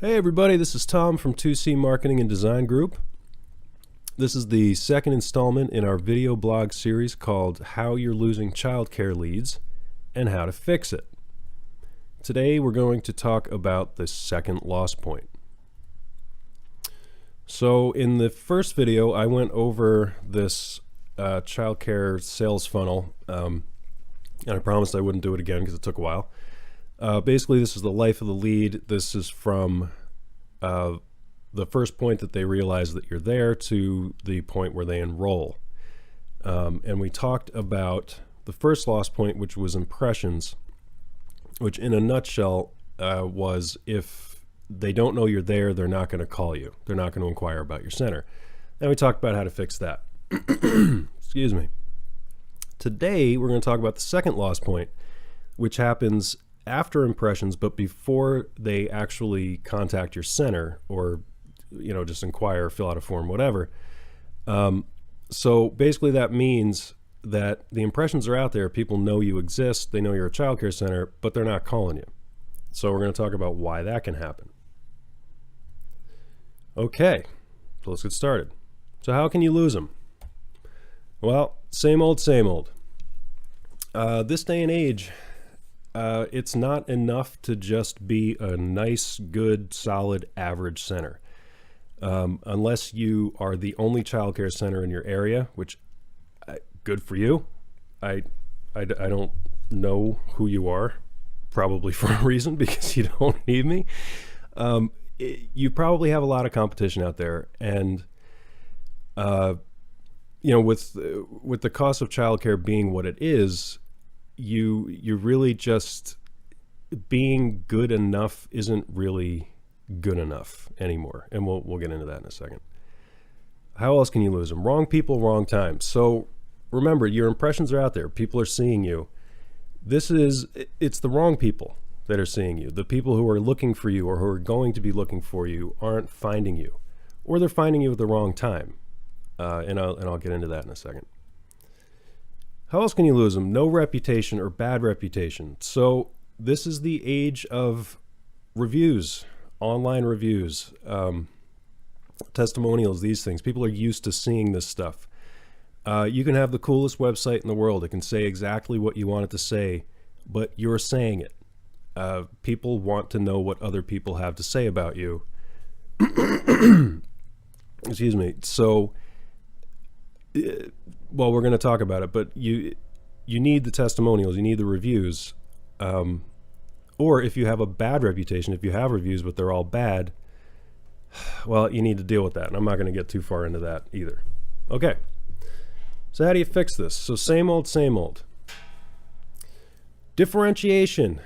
Hey everybody, this is Tom from 2C Marketing and Design Group. This is the second installment in our video blog series called How You're Losing Childcare Leads and How to Fix It. Today we're going to talk about the second loss point. So in the first video I went over this childcare sales funnel and I promised I wouldn't do it again because it took a while. Basically, this is the life of the lead. This is from the first point that they realize that you're there to the point where they enroll. And we talked about the first loss point, which was impressions, which in a nutshell was if they don't know you're there, they're not going to call you. They're not going to inquire about your center. And we talked about how to fix that. Excuse me. Today, we're going to talk about the second loss point, which happens after impressions, but before they actually contact your center or, just inquire, fill out a form, whatever. So basically that means that the impressions are out there. People know you exist. They know you're a childcare center, but they're not calling you. So we're going to talk about why that can happen. Okay, so let's get started. So how can you lose them? Well, same old, same old. This day and age, it's not enough to just be a nice, good, solid, average center. Unless you are the only childcare center in your area, which good for you. I don't know who you are, probably for a reason, because you don't need me. You probably have a lot of competition out there, and with the cost of childcare being what it is, you really just being good enough isn't really good enough anymore, and we'll get into that in a second. How else can you lose them? Wrong people, wrong time. So remember, your impressions are out there. People are seeing you. It's the wrong people that are seeing you. The people who are looking for you or who are going to be looking for you aren't finding you, or they're finding you at the wrong time. And I'll get into that in a second. How else can you lose them? No reputation or bad reputation. So this is the age of reviews, online reviews, testimonials, these things. People are used to seeing this stuff. You can have the coolest website in the world. It can say exactly what you want it to say, but you're saying it. People want to know what other people have to say about you. Excuse me. So well, we're going to talk about it, but you need the testimonials, you need the reviews, or if you have a bad reputation, if you have reviews but they're all bad, well, you need to deal with that, and I'm not going to get too far into that either. Okay, so how do you fix this? So same old, same old. Differentiation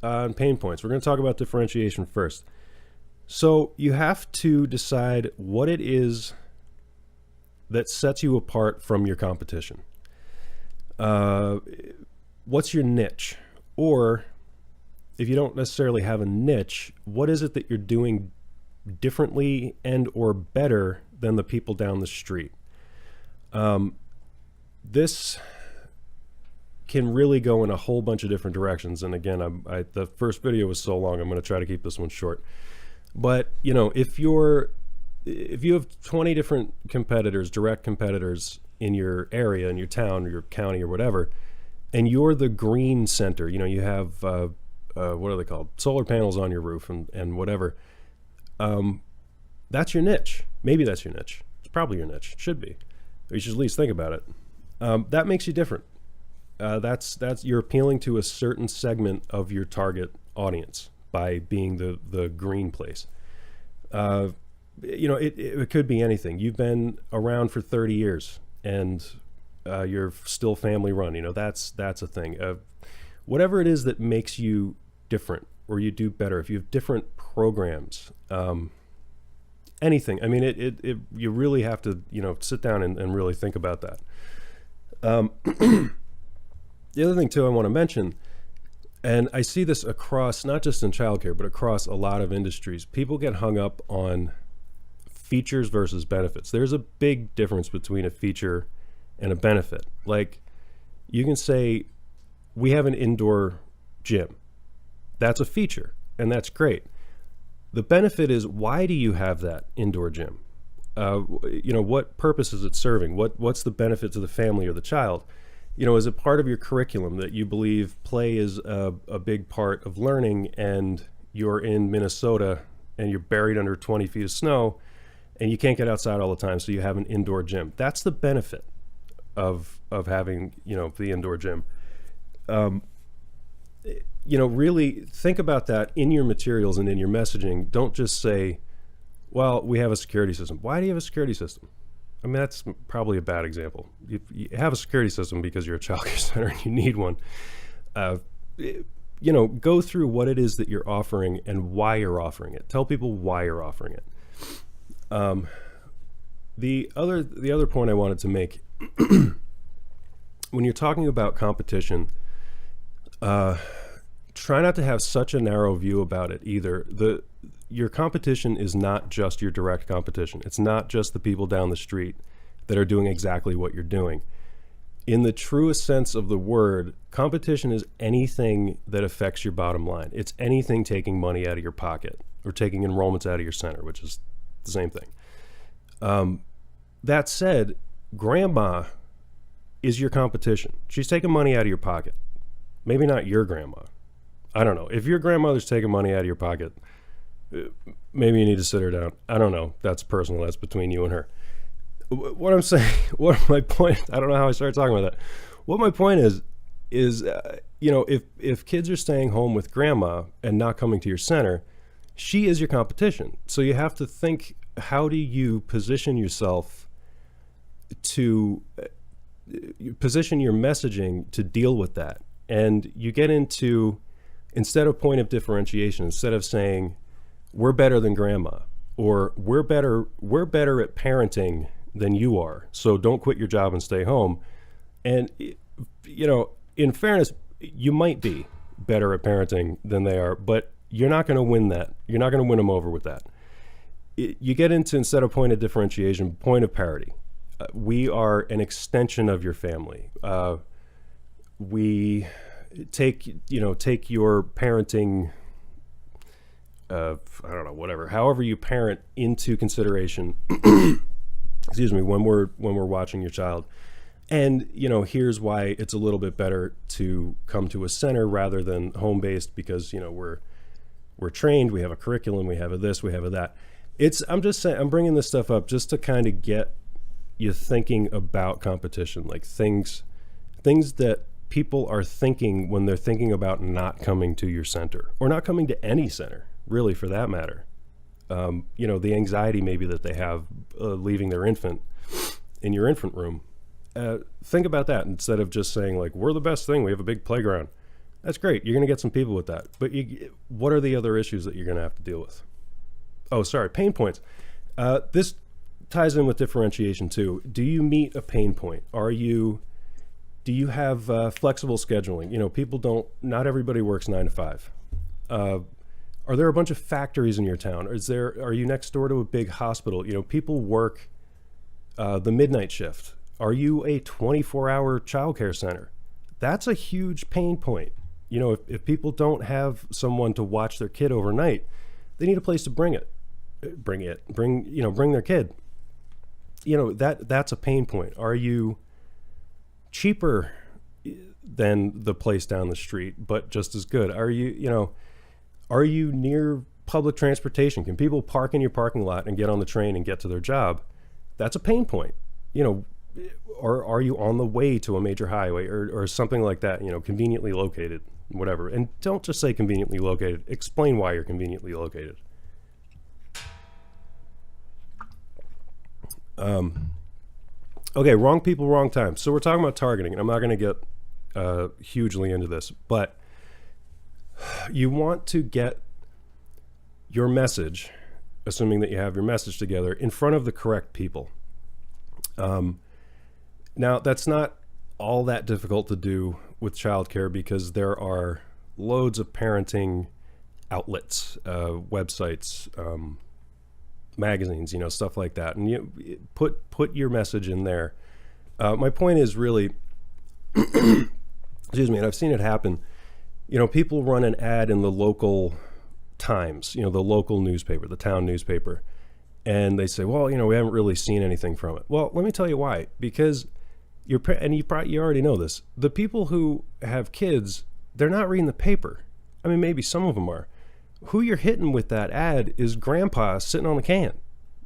and pain points. We're going to talk about differentiation first. So you have to decide what it is that sets you apart from your competition. What's your niche? Or if you don't necessarily have a niche, what is it that you're doing differently and or better than the people down the street? This can really go in a whole bunch of different directions. And again, the first video was so long, I'm going to try to keep this one short. But if you have 20 different competitors, direct competitors in your area, in your town, or your county, or whatever, and you're the green center, you have, what are they called? Solar panels on your roof and whatever. That's your niche. Maybe that's your niche. It's probably your niche. It should be. Or you should at least think about it. That makes you different. You're appealing to a certain segment of your target audience by being the green place. It could be anything. You've been around for 30 years and you're still family run. That's a thing. Whatever it is that makes you different or you do better, if you have different programs, anything. I mean, you really have to, sit down and really think about that. The other thing too I want to mention, and I see this across, not just in childcare, but across a lot of industries, people get hung up on features versus benefits. There's a big difference between a feature and a benefit. Like, you can say, we have an indoor gym. That's a feature, and that's great. The benefit is, why do you have that indoor gym? What purpose is it serving? What's the benefit to the family or the child? Is it part of your curriculum that you believe play is a big part of learning, and you're in Minnesota and you're buried under 20 feet of snow and you can't get outside all the time, so you have an indoor gym? That's the benefit of having, the indoor gym. Really think about that in your materials and in your messaging. Don't just say, well, we have a security system. Why do you have a security system? I mean, that's probably a bad example. You have a security system because you're a child care center and you need one. Go through what it is that you're offering and why you're offering it. Tell people why you're offering it. The other point I wanted to make, when you're talking about competition, try not to have such a narrow view about it either. Your competition is not just your direct competition. It's not just the people down the street that are doing exactly what you're doing. In the truest sense of the word, competition is anything that affects your bottom line. It's anything taking money out of your pocket or taking enrollments out of your center, which is the same thing. That said, grandma is your competition. She's taking money out of your pocket. Maybe not your grandma. I don't know. If your grandmother's taking money out of your pocket, maybe you need to sit her down. I don't know. That's personal. That's between you and her. What I'm saying, my point, I don't know how I started talking about that. What my point is if kids are staying home with grandma and not coming to your center, she is your competition. So you have to think, how do you position yourself to position your messaging to deal with that? And you get into, instead of point of differentiation, instead of saying, we're better than grandma, or we're better at parenting than you are, so don't quit your job and stay home. And in fairness, you might be better at parenting than they are, but you're not going to win that. You're not going to win them over with that. You get into, instead of point of differentiation, point of parity. We are an extension of your family. We take your parenting, I don't know, whatever, however you parent, into consideration excuse me, when we're watching your child. And here's why it's a little bit better to come to a center rather than home-based, because we're trained, we have a curriculum, we have a this, we have a that. I'm just saying, I'm bringing this stuff up just to kind of get you thinking about competition, like things that people are thinking when they're thinking about not coming to your center, or not coming to any center, really, for that matter. The anxiety maybe that they have leaving their infant in your infant room. Think about that, instead of just saying, like, we're the best thing, we have a big playground. That's great. You're going to get some people with that. But what are the other issues that you're going to have to deal with? Oh, sorry, pain points. This ties in with differentiation too. Do you meet a pain point? Do you have flexible scheduling? Not everybody works 9 to 5. Are there a bunch of factories in your town? Are you next door to a big hospital? People work the midnight shift. Are you a 24-hour childcare center? That's a huge pain point. If people don't have someone to watch their kid overnight, they need a place to bring their kid. That's a pain point. Are you cheaper than the place down the street, but just as good? Are you near public transportation? Can people park in your parking lot and get on the train and get to their job? That's a pain point. Or are you on the way to a major highway or something like that, conveniently located, whatever. And don't just say conveniently located. Explain why you're conveniently located. Okay, wrong people, wrong time. So we're talking about targeting, and I'm not going to get hugely into this, but you want to get your message, assuming that you have your message together, in front of the correct people. Now, that's not all that difficult to do with childcare, because there are loads of parenting outlets, websites, magazines, stuff like that, and you put your message in there. My point is really, excuse me, and I've seen it happen. People run an ad in the local Times, the local newspaper, the town newspaper, and they say, well, we haven't really seen anything from it. Well, let me tell you why. Because you already know this. The people who have kids, they're not reading the paper. I mean, maybe some of them are. Who you're hitting with that ad is grandpa sitting on the can.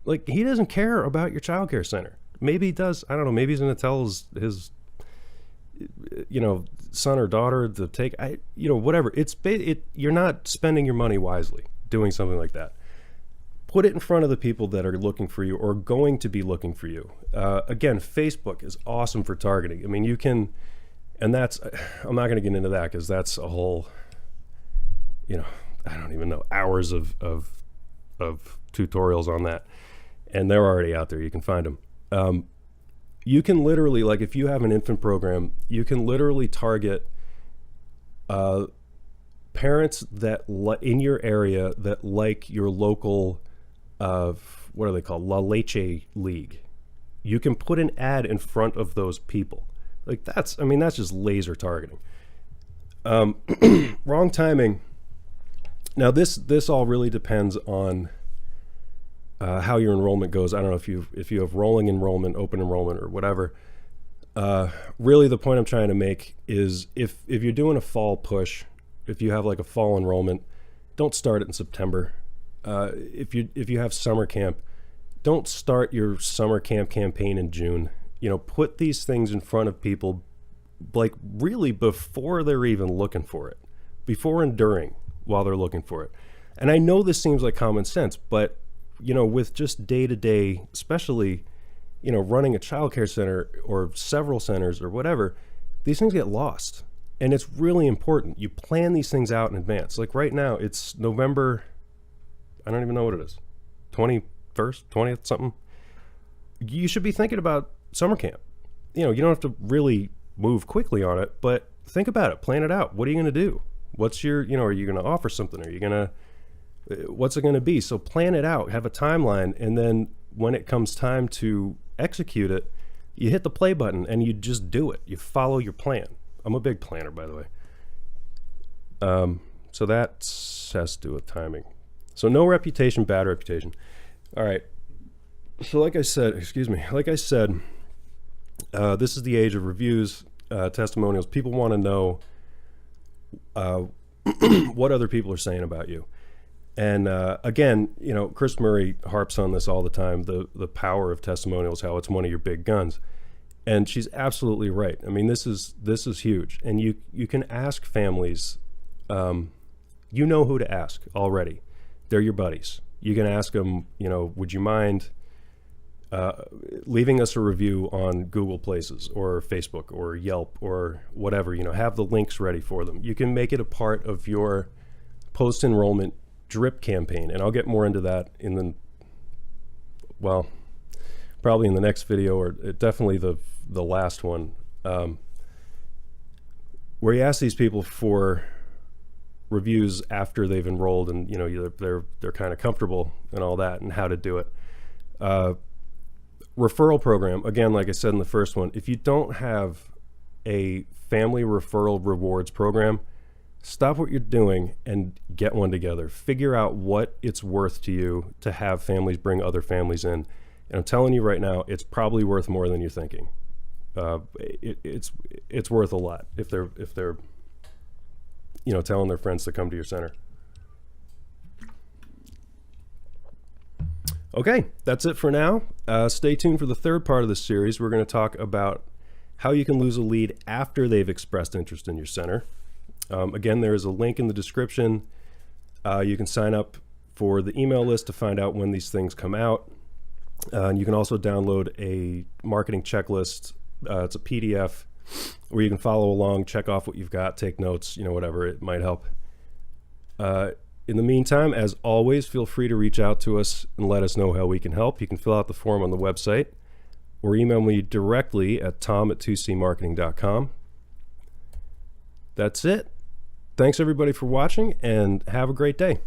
Like, he doesn't care about your childcare center. Maybe he does. I don't know. Maybe he's going to tell his son or daughter to take, whatever. You're not spending your money wisely doing something like that. Put it in front of the people that are looking for you or going to be looking for you. Again, Facebook is awesome for targeting. I mean, you can, and I'm not going to get into that because that's a whole, I don't even know, hours of tutorials on that. And they're already out there. You can find them. You can literally, like if you have an infant program, you can literally target parents that in your area that like your local, what are they called? La Leche League. You can put an ad in front of those people. Like that's just laser targeting. Wrong timing. Now this all really depends on how your enrollment goes. I don't know if you have rolling enrollment, open enrollment, or whatever. Really, the point I'm trying to make is if you're doing a fall push, if you have like a fall enrollment, don't start it in September. If you have summer camp, don't start your summer camp campaign in June. Put these things in front of people, like really before they're even looking for it, before and during, while they're looking for it. And I know this seems like common sense, but with just day-to-day, especially, running a childcare center or several centers or whatever, these things get lost. And it's really important. You plan these things out in advance. Like right now, it's November, I don't even know what it is, 21st, 20th, something. You should be thinking about summer camp. You don't have to really move quickly on it, but think about it, plan it out. What are you going to do? What's your, are you going to offer something? Are you going to, what's it going to be? So plan it out, have a timeline, and then when it comes time to execute it, you hit the play button and you just do it. You follow your plan. I'm a big planner, by the way. So that has to do with timing. So no reputation, bad reputation. All right. So like I said, this is the age of reviews, testimonials. People want to know what other people are saying about you. And again, Chris Murray harps on this all the time, the power of testimonials, how it's one of your big guns. And she's absolutely right. I mean, this is huge. And you can ask families, you know who to ask already. They're your buddies. You can ask them, would you mind leaving us a review on Google Places or Facebook or Yelp or whatever, have the links ready for them. You can make it a part of your post-enrollment drip campaign. And I'll get more into that probably in the next video, or definitely the last one, where you ask these people for reviews after they've enrolled and they're kind of comfortable and all that, and how to do it. Referral program, again, like I said in the first one, if you don't have a family referral rewards program, stop what you're doing and get one together. Figure out what it's worth to you to have families bring other families in. And I'm telling you right now, it's probably worth more than you're thinking. It's worth a lot if they're telling their friends to come to your center. Okay, that's it for now. Stay tuned for the third part of this series. We're going to talk about how you can lose a lead after they've expressed interest in your center. Again, there is a link in the description. You can sign up for the email list to find out when these things come out. And you can also download a marketing checklist. It's a PDF where you can follow along, check off what you've got, take notes, whatever, it might help. In the meantime, as always, feel free to reach out to us and let us know how we can help. You can fill out the form on the website or email me directly at tom@2cmarketing.com. That's it. Thanks everybody for watching, and have a great day.